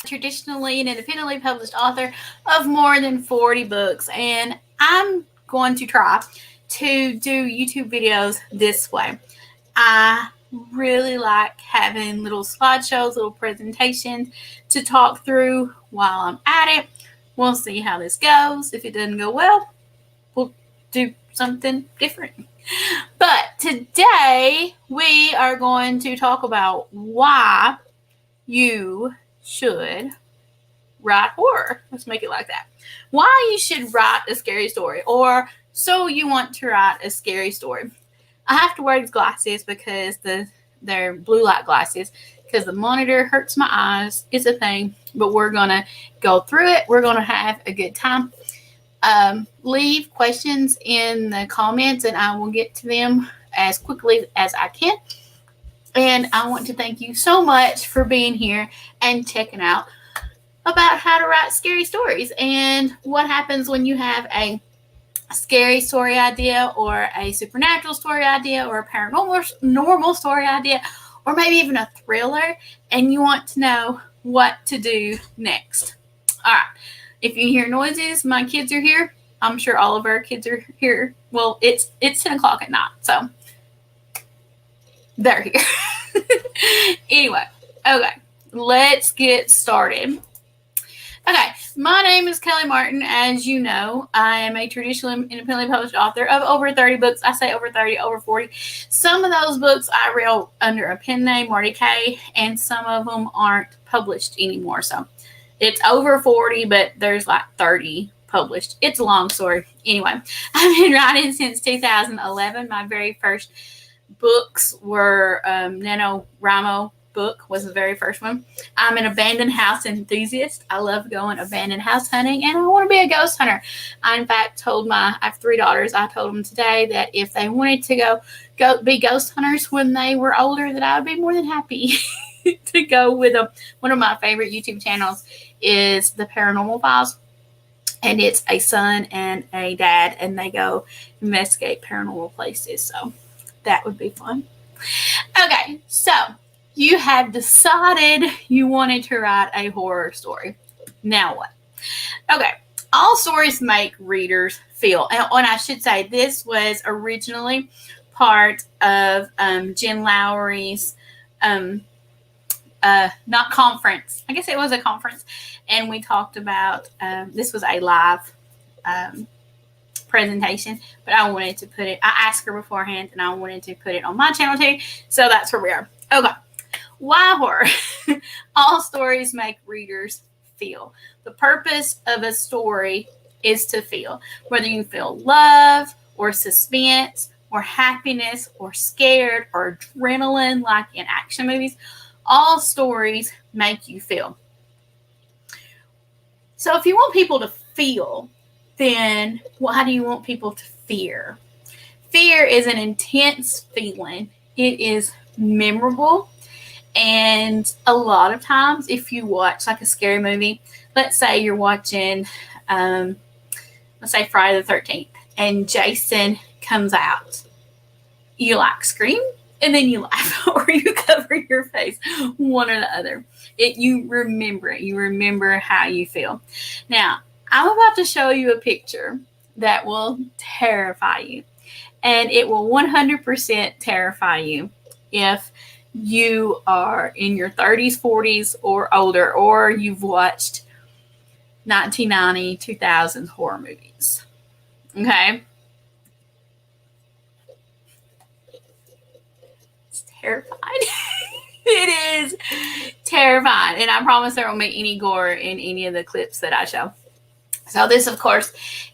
traditionally and independently published author of more than 40 books, and I'm going to try to do YouTube videos this way. I really like having little slideshows, little presentations to talk through while I'm at it. We'll see how this goes. If it doesn't go well, we'll do something different. But today we are going to talk about why you should write horror. Let's make it like that. Why you should write a scary story, or so you want to write a scary story. I have to wear these glasses because they're blue light glasses because the monitor hurts my eyes. It's a thing, but we're gonna go through it. We're gonna have a good time. Leave questions in the comments, and I will get to them as quickly as I can. And I want to thank you so much for being here and checking out about how to write scary stories and what happens when you have a scary story idea, or a supernatural story idea, or a paranormal story idea, or maybe even a thriller, and you want to know what to do next. All right. If you hear noises, my kids are here. I'm sure all of our kids are here. Well, it's 10 o'clock at night, so they're here. Anyway, okay, let's get started. Okay, my name is Kelly Martin. As you know, I am a traditionally independently published author of over 30 books. I say over 30, over 40. Some of those books I wrote under a pen name, Marty K, and some of them aren't published anymore. So it's over 40, but there's like 30 published. It's a long story. Anyway, I've been writing since 2011. My very first books were NaNoWriMo book was the very first one. I'm an abandoned house enthusiast. I love going abandoned house hunting, and I want to be a ghost hunter. I, in fact, I have 3 daughters. I told them today that if they wanted to go be ghost hunters when they were older, that I would be more than happy to go with them. One of my favorite YouTube channels is The Paranormal Files, and it's a son and a dad, and they go investigate paranormal places. So that would be fun. Okay, so you have decided you wanted to write a horror story. Now what? Okay, all stories make readers feel. And I should say, this was originally part of Jen Lowry's, not conference. I guess it was a conference. And we talked about, this was a live presentation, but I wanted to put it, I asked her beforehand, and I wanted to put it on my channel too. So that's where we are. Okay. Why horror? All stories make readers feel. The purpose of a story is to feel. Whether you feel love, or suspense, or happiness, or scared, or adrenaline, like in action movies, all stories make you feel. So if you want people to feel, then why do you want people to fear? Fear is an intense feeling. It is memorable. And a lot of times, if you watch like a scary movie, let's say you're watching, let's say Friday the 13th, and Jason comes out, you like scream, and then you laugh, or you cover your face, one or the other. You remember it. You remember how you feel. Now, I'm about to show you a picture that will terrify you, and it will 100% terrify you if you are in your 30s, 40s, or older, or you've watched 1990, 2000s horror movies. Okay? It's terrifying. It is terrifying. And I promise there won't be any gore in any of the clips that I show. So this, of course,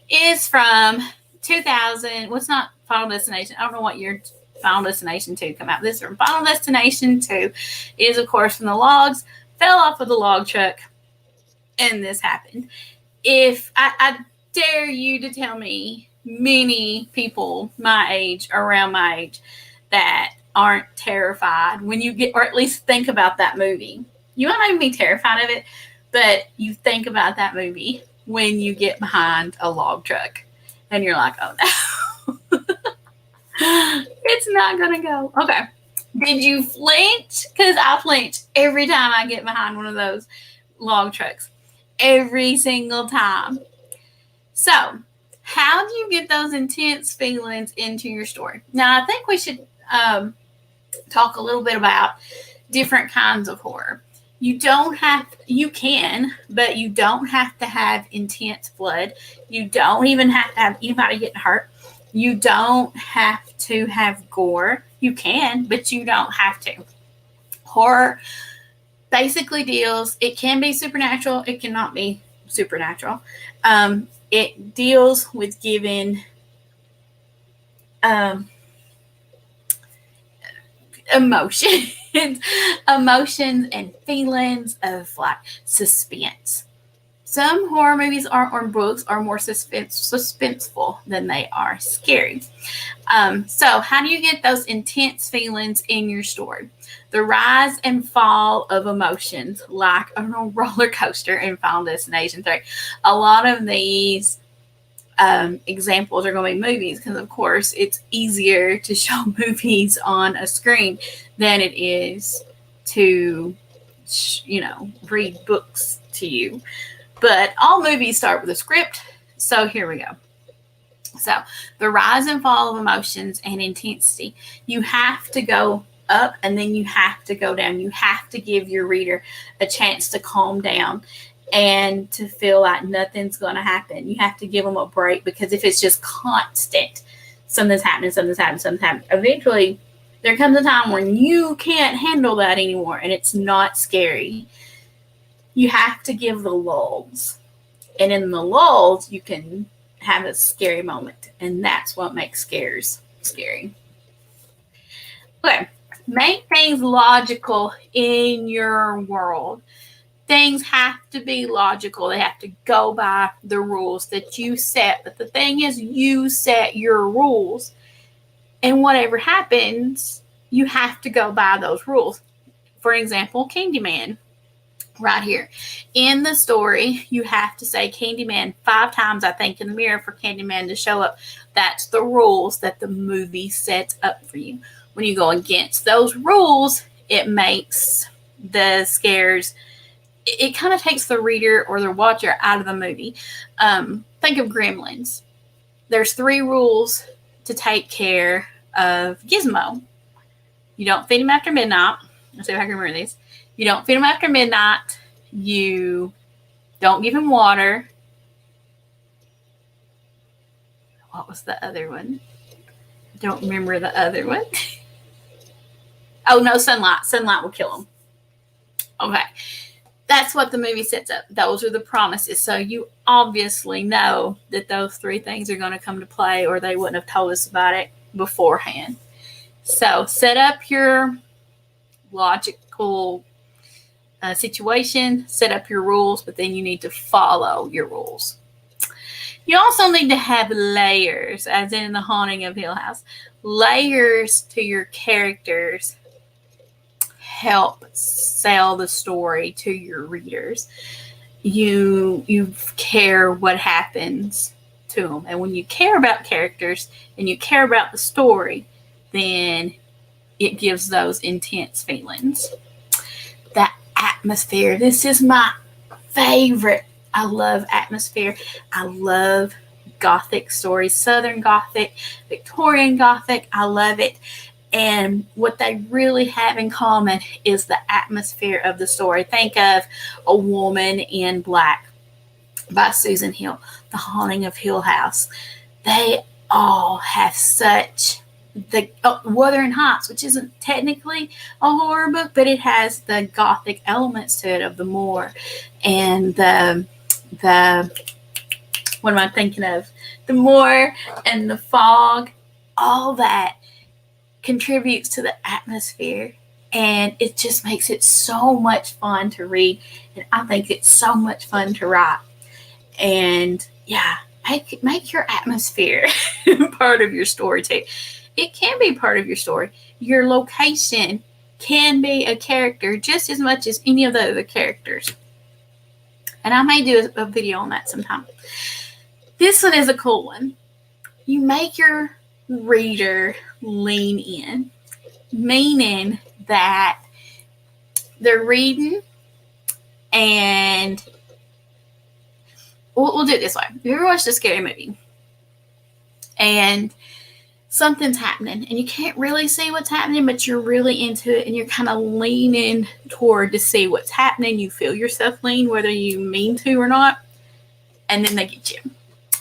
is from 2000. What's not Final Destination? I don't know what year Final Destination 2 come out. This is from Final Destination 2. It is, of course, from the logs. Fell off of the log truck, and this happened. If I dare you to tell me many people my age, around my age, that aren't terrified when you get, or at least think about that movie. You might not even be terrified of it, but you think about that movie when you get behind a log truck, and you're like, oh no. It's not gonna go. Okay. Did you flinch? Because I flinch every time I get behind one of those log trucks every single time. So, how do you get those intense feelings into your story? Now, I think we should talk a little bit about different kinds of horror. You can, but you don't have to have intense blood. You don't even have to have anybody getting hurt. You don't have to have gore. You can, but you don't have to. Horror basically it can be supernatural, it cannot be supernatural. It deals with giving emotions and feelings of like suspense. Some horror movies or books are more suspenseful than they are scary. So how do you get those intense feelings in your story? The rise and fall of emotions, like on a roller coaster in Final Destination 3. A lot of these examples are going to be movies because, of course, it's easier to show movies on a screen than it is to, read books to you. But all movies start with a script, so here we go. So, the rise and fall of emotions and intensity. You have to go up and then you have to go down. You have to give your reader a chance to calm down and to feel like nothing's going to happen. You have to give them a break, because if it's just constant, something's happening, eventually there comes a time when you can't handle that anymore and it's not scary. You have to give the lulls. And in the lulls, you can have a scary moment. And that's what makes scares scary. Okay. Make things logical in your world. Things have to be logical. They have to go by the rules that you set. But the thing is, you set your rules. And whatever happens, you have to go by those rules. For example, Candyman. Right here. In the story, you have to say Candyman 5 times, I think, in the mirror for Candyman to show up. That's the rules that the movie sets up for you. When you go against those rules, it makes the scares, it kind of takes the reader or the watcher out of the movie. Think of Gremlins. There's 3 rules to take care of Gizmo. You don't feed him after midnight. Let's see if I can remember these. You don't feed him after midnight. You don't give him water. What was the other one? I don't remember the other one. Oh, no, sunlight. Sunlight will kill him. Okay. That's what the movie sets up. Those are the promises. So you obviously know that those 3 things are going to come to play, or they wouldn't have told us about it beforehand. So set up your logical situation, set up your rules, but then you need to follow your rules. You also need to have layers, as in The Haunting of Hill House. Layers to your characters help sell the story to your readers. You care what happens to them. And when you care about characters and you care about the story, then it gives those intense feelings. The atmosphere. This is my favorite. I love atmosphere. I love Gothic stories, Southern Gothic, Victorian Gothic. I love it. And what they really have in common is the atmosphere of the story. Think of A Woman in Black by Susan Hill, The Haunting of Hill House. They all have such Wuthering Heights, which isn't technically a horror book, but it has the Gothic elements to it of the moor and the what am I thinking of? The moor and the fog. All that contributes to the atmosphere, and it just makes it so much fun to read, and I think it's so much fun to write. And yeah, make your atmosphere part of your story too. It can be part of your story. Your location can be a character just as much as any of the other characters. And I may do a video on that sometime. This one is a cool one. You make your reader lean in, meaning that they're reading and And we'll do it this way. Have you ever watched a scary movie and something's happening and you can't really see what's happening, but you're really into it and you're kind of leaning toward to see what's happening? You feel yourself lean, whether you mean to or not, and then they get you.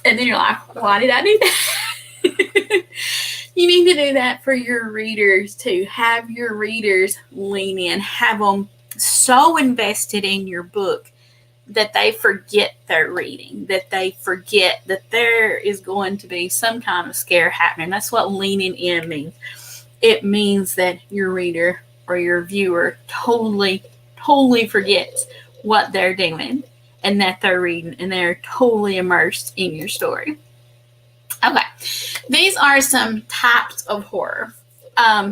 And then you're like, why did I do that? You need to do that for your readers too. Have your readers lean in. Have them so invested in your book that they forget they're reading, that they forget that there is going to be some kind of scare happening. That's what leaning in means. It means that your reader or your viewer totally forgets what they're doing and that they're reading, and they're totally immersed in your story. Okay, these are some types of horror.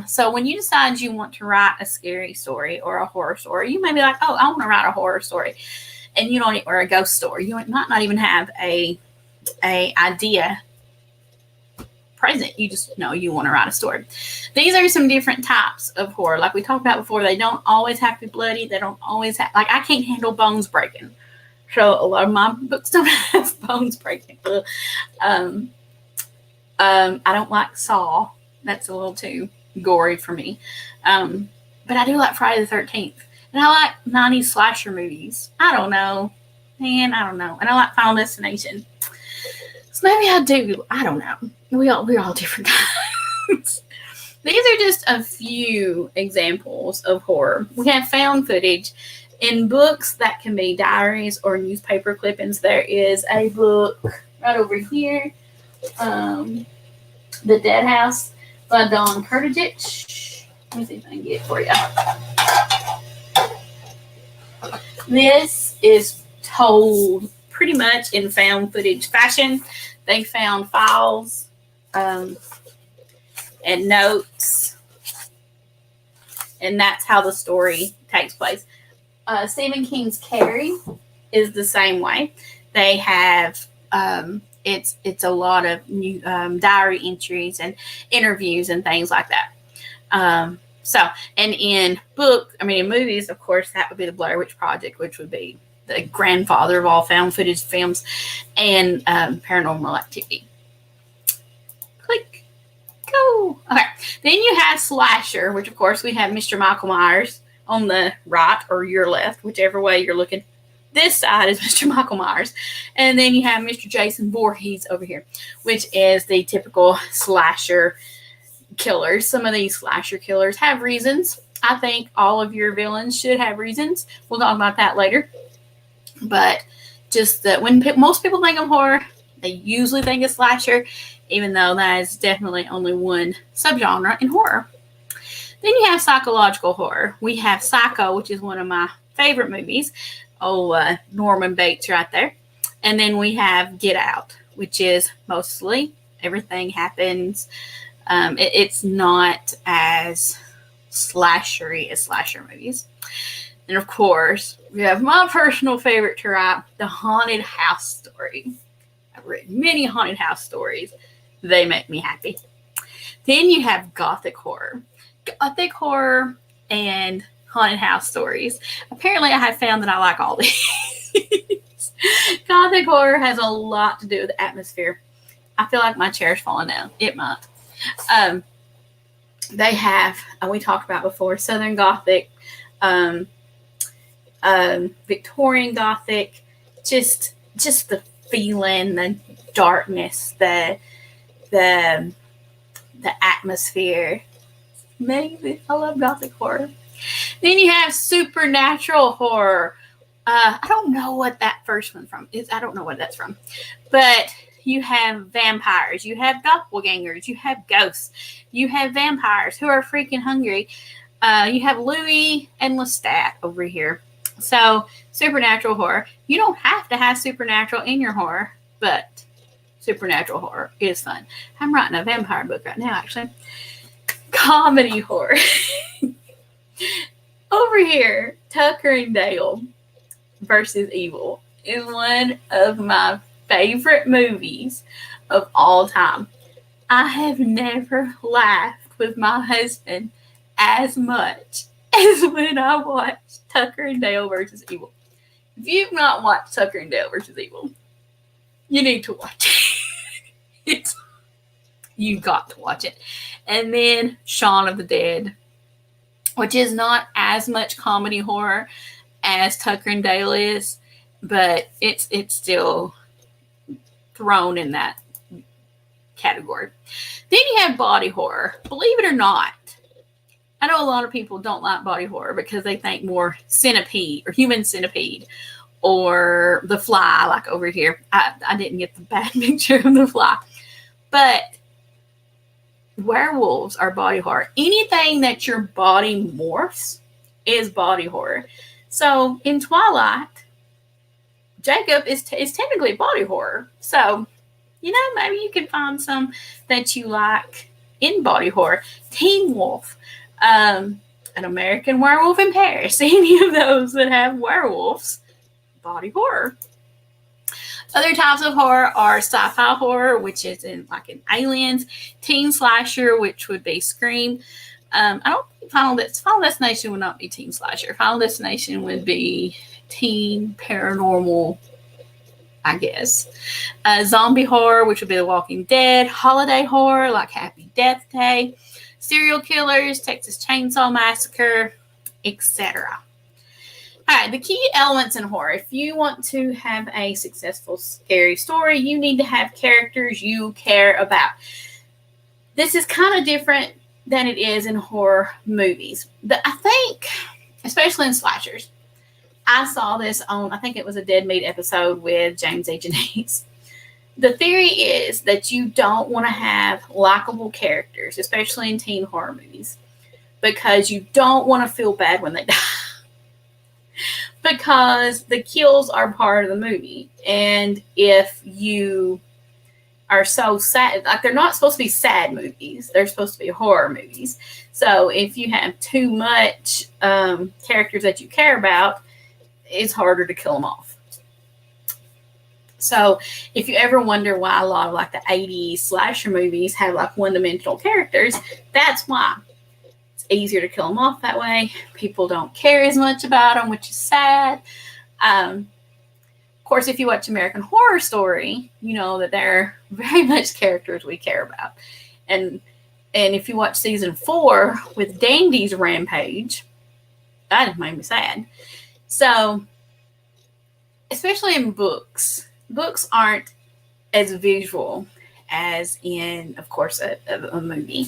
So when you decide you want to write a scary story or a horror story, you may be like, oh, I want to write a horror story. And you don't, or a ghost story. You might not even have a idea present. You just know you want to write a story. These are some different types of horror. Like we talked about before, they don't always have to be bloody. They don't always have, like I can't handle bones breaking. So a lot of my books don't have bones breaking. I don't like Saw. That's a little too gory for me. But I do like Friday the 13th. And I like 90s slasher movies. I don't know. And I like Final Destination. So maybe I do. I don't know. We're all different kinds. These are just a few examples of horror. We have found footage. In books that can be diaries or newspaper clippings, there is a book right over here. The Dead House by Dawn Kurtich. Let me see if I can get it for you. This is told pretty much in found footage fashion. They found files and notes, and that's how the story takes place. Stephen King's Carrie is the same way. They have it's a lot of new diary entries and interviews and things like that. And in movies, of course, that would be the Blair Witch Project, which would be the grandfather of all found footage films, and Paranormal Activity. Click, go. Okay, then you have slasher, which of course we have Mr. Michael Myers on the right or your left, whichever way you're looking. This side is Mr. Michael Myers. And then you have Mr. Jason Voorhees over here, which is the typical slasher killers. Some of these slasher killers have reasons. I think all of your villains should have reasons. We'll talk about that later. But just that when most people think of horror, they usually think of slasher, even though that is definitely only one subgenre in horror. Then you have psychological horror. We have Psycho, which is one of my favorite movies. Norman Bates right there. And then we have Get Out, which is mostly everything happens. It's not as slashery as slasher movies. And of course, we have my personal favorite to write, the haunted house story. I've written many haunted house stories. They make me happy. Then you have gothic horror. Gothic horror and haunted house stories. Apparently, I have found that I like all these. Gothic horror has a lot to do with the atmosphere. I feel like my chair's falling down. It might. They have, we talked about before, Southern Gothic, Victorian Gothic, just the feeling, the darkness, the atmosphere. Amazing. I love Gothic horror. Then you have supernatural horror. I don't know what that first one from is. I don't know what that's from. But you have vampires. You have doppelgangers. You have ghosts. You have vampires who are freaking hungry. You have Louis and Lestat over here. So supernatural horror. You don't have to have supernatural in your horror, but supernatural horror is fun. I'm writing a vampire book right now, actually. Comedy horror. Over here, Tucker and Dale versus Evil is one of my favorite movies of all time. I have never laughed with my husband as much as when I watched Tucker and Dale versus Evil. If you've not watched Tucker and Dale versus Evil, you need to watch it. You got to watch it. And then Shaun of the Dead, which is not as much comedy horror as Tucker and Dale is, but it's still thrown in that category. Then you have body horror. Believe it or not, I know a lot of people don't like body horror because they think more Centipede or Human Centipede or The Fly, like over here. I didn't get the bad picture of The Fly. But werewolves are body horror. Anything that your body morphs is body horror. So in Twilight, Jacob is technically body horror. So, maybe you can find some that you like in body horror. Teen Wolf, An American Werewolf in Paris. Any of those that have werewolves, body horror. Other types of horror are sci-fi horror, which is in Aliens, teen slasher, which would be Scream. I don't think Final Destination would not be teen slasher. Final Destination would be teen paranormal, I guess. Zombie horror, which would be The Walking Dead. Holiday horror, like Happy Death Day. Serial killers, Texas Chainsaw Massacre, etc. All right, the key elements in horror. If you want to have a successful, scary story, you need to have characters you care about. This is kind of different than it is in horror movies. I think, especially in slashers, I saw this on, I think it was a Dead Meat episode with James H. Janice. The theory is that you don't want to have likable characters, especially in teen horror movies, because you don't want to feel bad when they die. Because the kills are part of the movie. And if you are so sad, they're not supposed to be sad movies. They're supposed to be horror movies. So if you have too much characters that you care about, it's harder to kill them off. So if you ever wonder why a lot of the 80s slasher movies have one-dimensional characters, that's why. Easier to kill them off that way. People don't care as much about them, which is sad. Of course, if you watch American Horror Story, you know that they're very much characters we care about. And if you watch season 4 with Dandy's rampage, that just made me sad. So, especially in books aren't as visual as in, of course, a movie.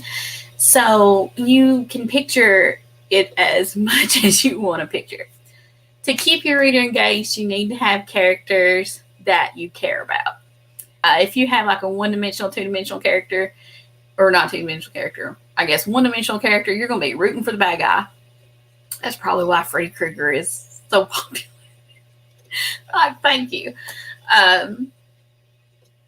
So you can picture it as much as you want to picture it. To keep your reader engaged, you need to have characters that you care about. If you have a one-dimensional, two-dimensional character, or not two-dimensional character, I guess one-dimensional character, you're going to be rooting for the bad guy. That's probably why Freddy Krueger is so popular. Thank you.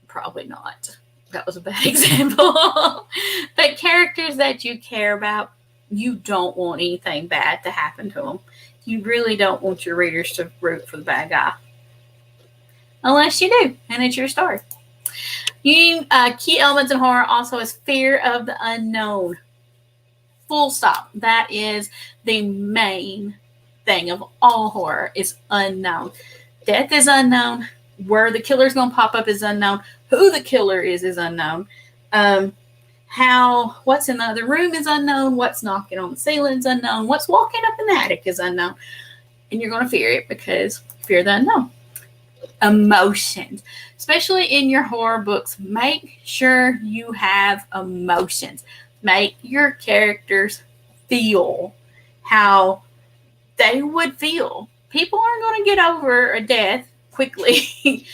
Probably not. That was a bad example. But characters that you care about, you don't want anything bad to happen to them. You really don't want your readers to root for the bad guy. Unless you do, and it's your story. Key elements in horror also is fear of the unknown. Full stop. That is the main thing of all horror, is unknown. Death is unknown. Where the killer's going to pop up is unknown. Who the killer is unknown. What's in the other room is unknown. What's knocking on the ceiling is unknown. What's walking up in the attic is unknown. And you're going to fear it because fear the unknown. Emotions. Especially in your horror books, make sure you have emotions. Make your characters feel how they would feel. People aren't going to get over a death quickly,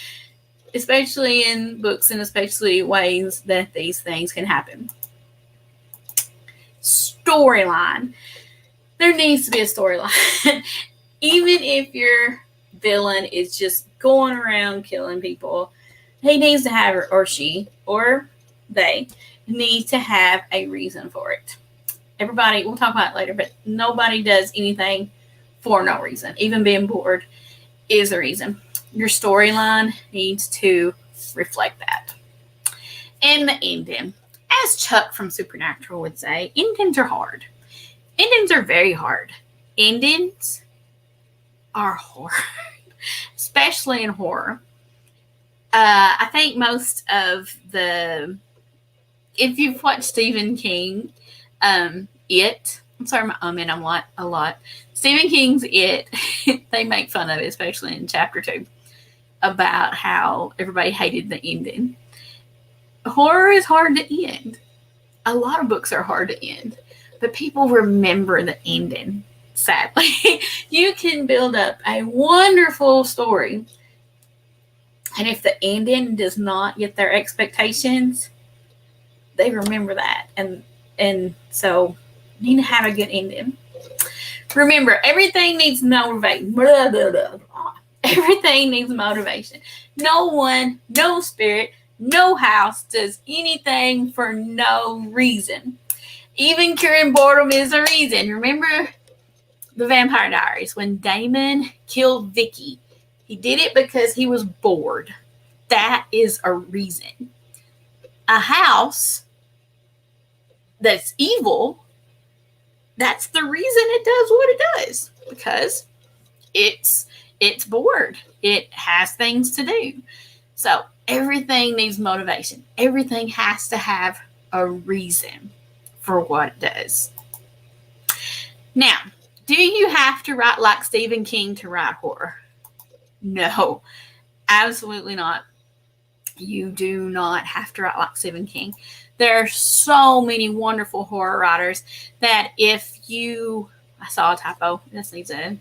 especially in books and especially ways that these things can happen. Storyline. There needs to be a storyline. Even if your villain is just going around killing people, he needs to have, or she, or they, need to have a reason for it. Everybody, we'll talk about it later, but nobody does anything for no reason. Even being bored is a reason. Your storyline needs to reflect that. And the ending. As Chuck from Supernatural would say, endings are hard. Endings are very hard. Endings are hard. especially in horror. I think most of if you've watched Stephen King, It, I'm sorry, I'm a lot. Stephen King's It, they make fun of it, especially in chapter 2, about how everybody hated the ending. Horror is hard to end. A lot of books are hard to end, but people remember the ending, sadly. You can build up a wonderful story, and if the ending does not get their expectations, they remember that. And so you need to have a good ending. Remember, everything needs motivation. Everything needs motivation. No one, no spirit, no house does anything for no reason. Even curing boredom is a reason. Remember the Vampire Diaries, when Damon killed Vicky, he did it because he was bored. That is a reason. A house that's evil, that's the reason it does what it does, because it's bored. It has things to do. So everything needs motivation. Everything has to have a reason for what it does. Now, do you have to write like Stephen King to write horror? No, absolutely not. You do not have to write like Stephen King. There are so many wonderful horror writers that if you, I saw a typo, this needs a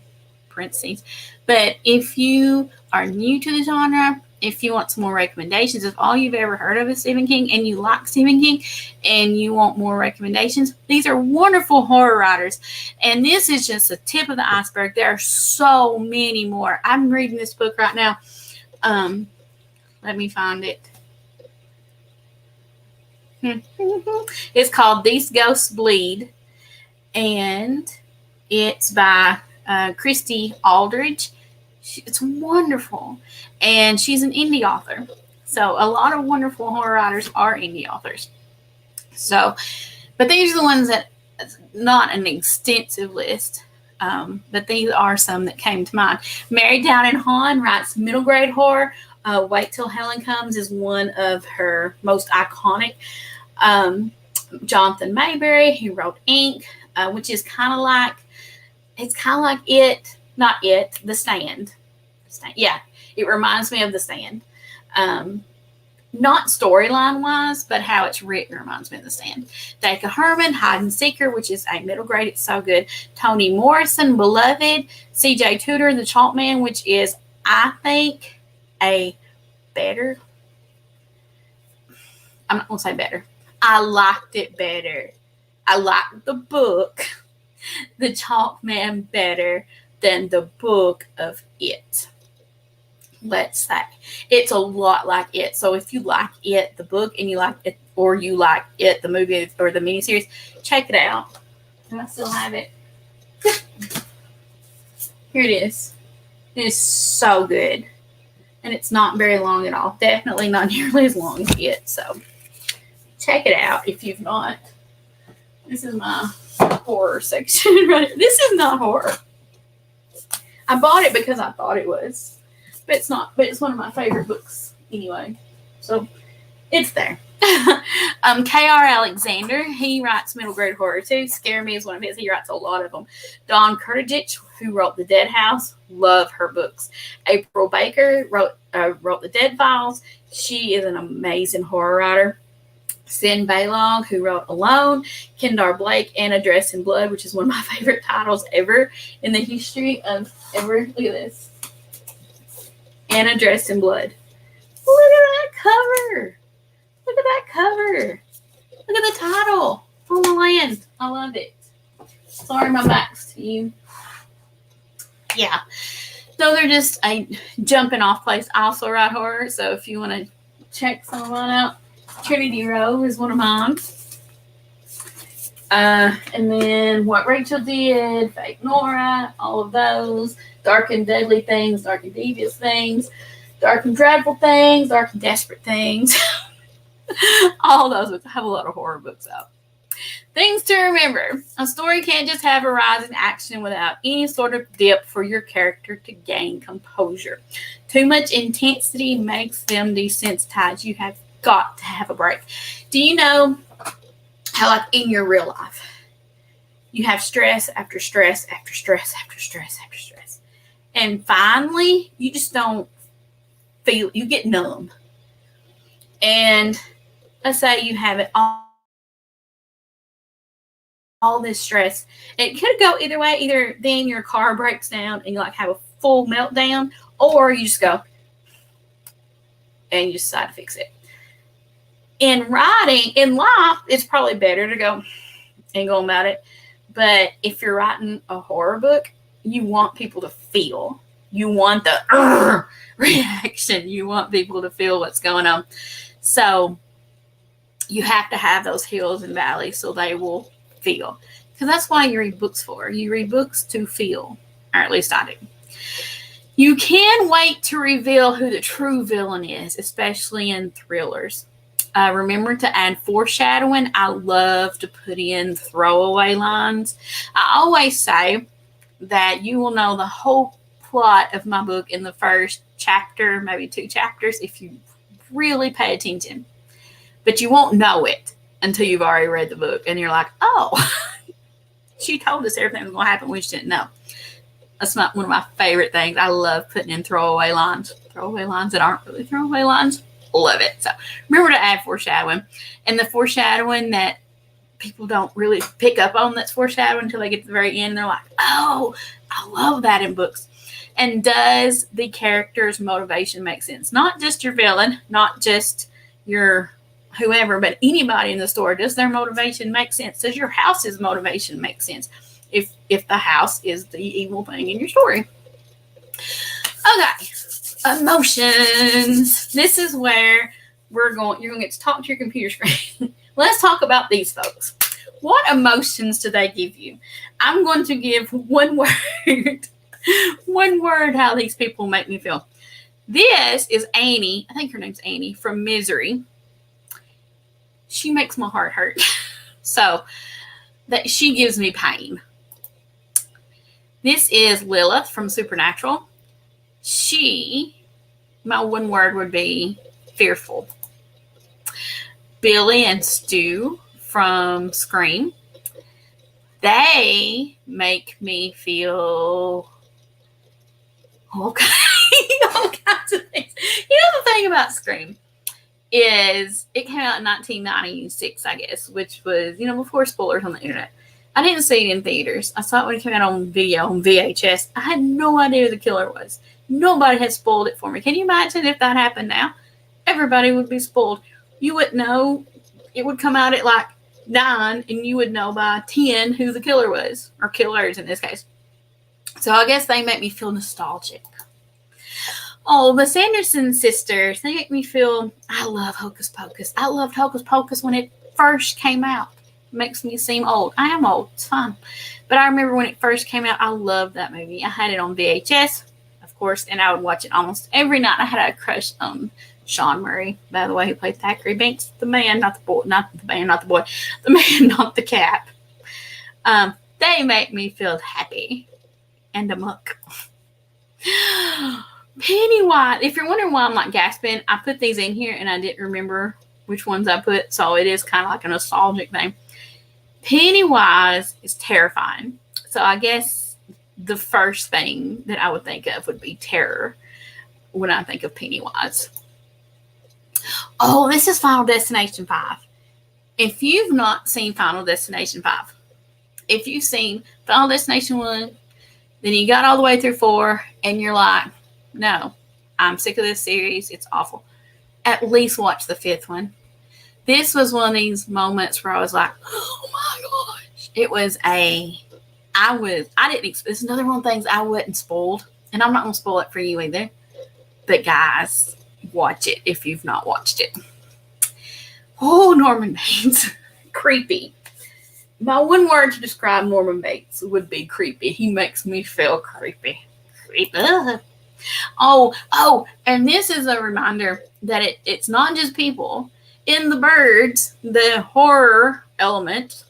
parentheses, but if you are new to the genre, if you want some more recommendations, if all you've ever heard of is Stephen King and you like Stephen King and you want more recommendations, these are wonderful horror writers. And this is just the tip of the iceberg. There are so many more. I'm reading this book right now. Let me find it. It's called These Ghosts Bleed, and it's by Christy Aldridge. It's wonderful, and she's an indie author. So a lot of wonderful horror writers are indie authors. So, but these are the ones that, not an extensive list, but these are some that came to mind. Mary Down Hahn writes middle grade horror. Wait Till Helen Comes is one of her most iconic. Jonathan Mayberry, he wrote Ink, which is kind of like The Stand. Yeah, it reminds me of The Stand. Not storyline wise, but how it's written reminds me of The Stand. Dacre Herman, Hide and Seeker, which is a middle grade. It's so good. Toni Morrison, Beloved. C.J. Tudor, The Chalk Man, which is, I think, a better. I'm not going to say better. I liked it better. I liked the book, The Chalk Man, better than the book of It. Let's say it's a lot like It. So if you like It, the book, and you like it, or you like It, the movie or the miniseries, check it out. And I still have it. Here it is. It is so good. And it's not very long at all. Definitely not nearly as long as It. So check it out if you've not. This is my horror section right here. This is not horror. I bought it because I thought it was. But it's not. But it's one of my favorite books anyway. So it's there. K.R. Alexander, he writes middle grade horror too. Scare Me is one of his. He writes a lot of them. Dawn Kurtich, who wrote The Dead House, love her books. April Baker wrote The Dead Files. She is an amazing horror writer. Sin Baylog, who wrote Alone. Kendar Blake, Anna Dressed in Blood, which is one of my favorite titles ever in the history of ever. Look at this. Anna Dressed in Blood. Look at that cover. Look at that cover. Look at the title. On the Land. I love it. Sorry, my back's to you. Yeah. So they're just a jumping off place. I also write horror, so if you want to check some of mine out, Trinity Row is one of mine. And then What Rachel Did, Fake Nora, all of those. Dark and Deadly Things, Dark and Devious Things, Dark and Dreadful Things, Dark and Desperate Things. All those books. I have a lot of horror books out. Things to remember. A story can't just have a rise in action without any sort of dip for your character to gain composure. Too much intensity makes them desensitized. You have got to have a break. Do you know how, like, in your real life, you have stress after stress after stress after stress after stress. And finally, you just don't feel, you get numb. And let's say you have it all this stress. It could go either way. Either then your car breaks down and you like have a full meltdown, or you just go and you decide to fix it. In writing, in life, it's probably better to go and go about it. But if you're writing a horror book, you want people to feel. You want the reaction. You want people to feel what's going on. So you have to have those hills and valleys so they will feel. Because that's why you read books for. You read books to feel. Or at least I do. You can wait to reveal who the true villain is, especially in thrillers. Remember to add foreshadowing. I love to put in throwaway lines. I always say that you will know the whole plot of my book in the first chapter, maybe 2 chapters, if you really pay attention. But you won't know it until you've already read the book. And you're like, oh, she told us everything was going to happen. We just didn't know. That's one of my favorite things. I love putting in throwaway lines. Throwaway lines that aren't really throwaway lines. Love it. So remember to add foreshadowing. And the foreshadowing that people don't really pick up on that's foreshadowing until they get to the very end. And they're like, oh, I love that in books. And does the character's motivation make sense? Not just your villain, not just your whoever, but anybody in the story. Does their motivation make sense? Does your house's motivation make sense? If the house is the evil thing in your story. Okay. Emotions. This is where you're going to get to talk to your computer screen. Let's talk about these folks. What emotions do they give you? I'm going to give one word. One word how these people make me feel. This is Annie. I think her name's Annie from Misery. She makes my heart hurt. So that she gives me pain. This is Lilith from Supernatural. My one word would be fearful. Billy and Stu from Scream. They make me feel all kinds of things. You know, the thing about Scream is it came out in 1996, I guess, which was, before spoilers on the internet. I didn't see it in theaters. I saw it when it came out on video, on VHS. I had no idea who the killer was. Nobody had spoiled it for me. Can you imagine if that happened now? Everybody would be spoiled. You wouldn't know. It would come out at like 9, and you would know by 10 who the killer was, or killers in this case. So I guess they make me feel nostalgic. Oh, the Sanderson sisters, they make me feel, I love Hocus Pocus. I loved Hocus Pocus when it first came out. Makes me seem old. I am old. It's fine. But I remember when it first came out, I loved that movie. I had it on VHS, of course, and I would watch it almost every night. I had a crush on Sean Murray, by the way, who played Thackeray Binks, the man, not the boy, not the man, not the boy, the man, not the cat. They make me feel happy and amok. Pennywise. If you're wondering why I'm not gasping, I put these in here and I didn't remember which ones I put, so it is kind of like a nostalgic thing. Pennywise is terrifying. So I guess the first thing that I would think of would be terror when I think of Pennywise. Oh, this is Final Destination 5. If you've not seen Final Destination 5, if you've seen Final Destination 1, then you got all the way through 4, and you're like, no, I'm sick of this series. It's awful. At least watch the 5th one. This was one of these moments where I was like, oh my gosh. It's another one of the things I wasn't spoiled. And I'm not going to spoil it for you either. But guys, watch it if you've not watched it. Oh, Norman Bates. Creepy. My one word to describe Norman Bates would be creepy. He makes me feel creepy. Creepy. Oh, and this is a reminder that it's not just people. In the birds, the horror element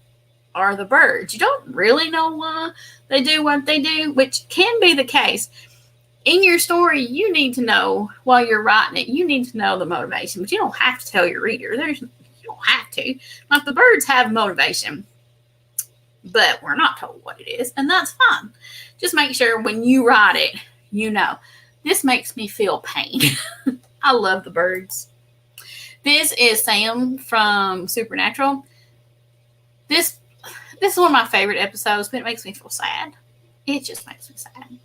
are the birds. You don't really know why they do what they do, which can be the case. In your story, you need to know while you're writing it, you need to know the motivation, but you don't have to tell your reader. You don't have to. Like the birds have motivation, but we're not told what it is, and that's fine. Just make sure when you write it, you know, this makes me feel pain. I love the birds. This is Sam from Supernatural. This is one of my favorite episodes, but it makes me feel sad. It just makes me sad.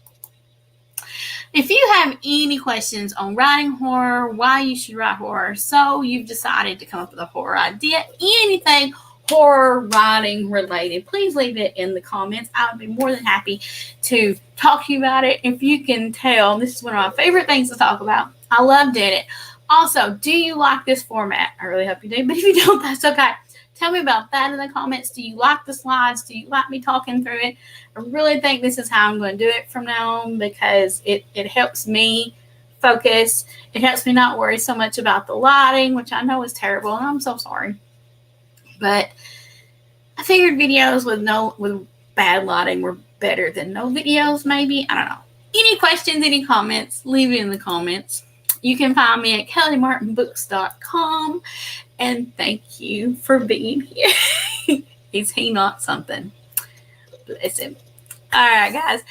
If you have any questions on writing horror, why you should write horror, so you've decided to come up with a horror idea, anything horror writing related, please leave it in the comments. I would be more than happy to talk to you about it. If you can tell, this is one of my favorite things to talk about. I love doing it. Also, do you like this format? I really hope you do, but if you don't, that's okay. Tell me about that in the comments. Do you like the slides? Do you like me talking through it? I really think this is how I'm going to do it from now on, because it helps me focus. It helps me not worry so much about the lighting, which I know is terrible, and I'm so sorry. But I figured videos with bad lighting were better than no videos, maybe. I don't know. Any questions, any comments, leave it in the comments. You can find me at kellymartinbooks.com. And thank you for being here. Is he not something? Bless him. All right, guys.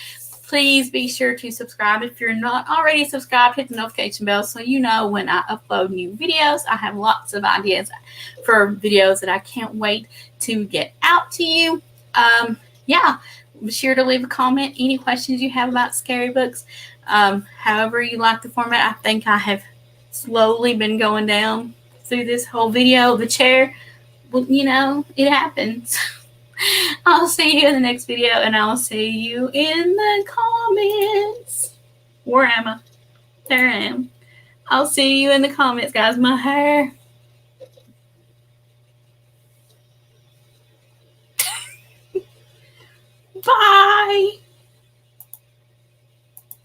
Please be sure to subscribe. If you're not already subscribed, hit the notification bell so you know when I upload new videos. I have lots of ideas for videos that I can't wait to get out to you. Yeah, be sure to leave a comment. Any questions you have about scary books. However you like the format. I think I have slowly been going down through this whole video. The chair, well, you know, it happens. I'll see you in the next video, and I'll see you in the comments. Where am I? There I am. I'll see you in the comments, guys. My hair. Bye.